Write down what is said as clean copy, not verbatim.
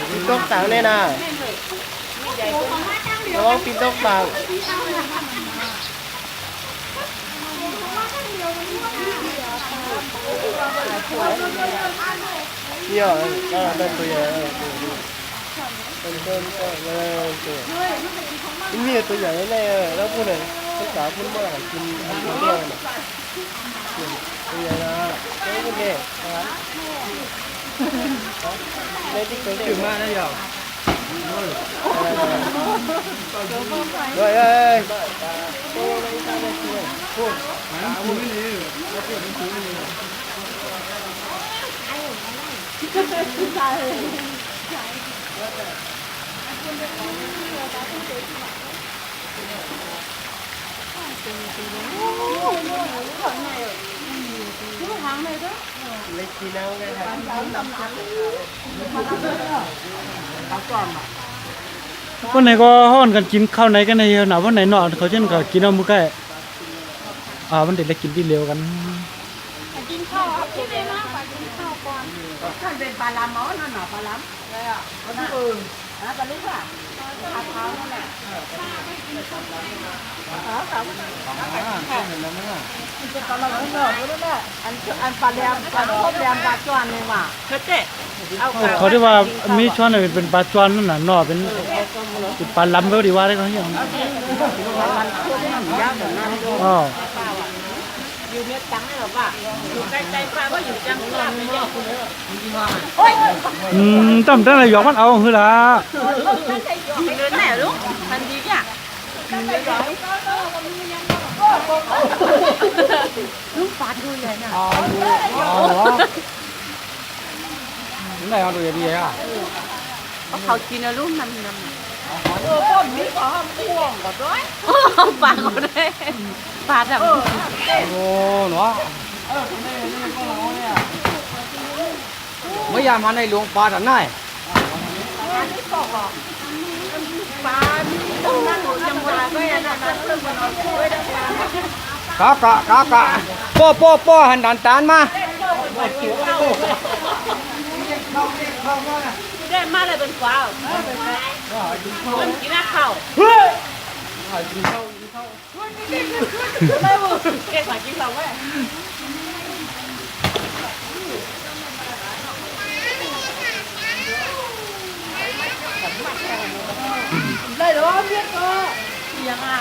ปีนตกต่างเนี่ยนะระวังปีนตกต่างเนี่ยนั่นตัวใหญ่ต้นก็ตัวนี่ตัวใหญ่แน่แล้วพูดเลยภาษาพูดว่ากินอันเดียวน่ะตัวใหญ่นะไม่พูดเด็กนะในที่เกิดขึ้นมาได้ยังเฮ้ยเฮ้ยพูดพูดไม่ดีแล้วพูดไม่ดีlấy chi nào cái nàyวันไหนก็ห้อนกันกินข้าวไหนกันในหนาววันไหนหนอนเขาเช่นก็กินเอามือใกล้วันเด็กได้กินที่เร็วกันกินข้าวกินได้มากกว่ากินข้าวก่อนท่านเป็นปลาลามอนั่นหรอปลาลามเลยอ่ะคนอื่นนะปลาลิซ่าขาเท้านั่นแหละปลาลามอนั่นแหละอันปลาแรมปลาครบแรมปลาจวนเลยว่ะเจ๊เขาได้ว่ามีช้อนเป็นปลาจวนนั่นน่ะนอเป็นปลาล้ำก็ดีว่าได้เขาอย่างอ๋ออยู่เม็ดจังเลยหรอป่ะอยู่ใกล้ๆป้าก็อยู่จังหวัดจำได้เลยหยอกมันเอาคือละเดินไหนลูกทันทีจ้ะลูกปลาดูใหญ่น่ะอ๋อไหนเอาตัวใหญ่ดีอ่ะเขากินนะลูกน้ำป้นมีขอพ่วงก่อนด้วยปลาก็ได้ปลาแบบโอ้เนาะไม่ยามหันในหลวงปลาถันได้กะป้อหันด่านตานมาได้มาเลยเป็นฟ้าคนกินข้าวไม่บุเก่งกว่ากินข้าวไหมได้หรอเพี้ยนก็ยังอ่ะ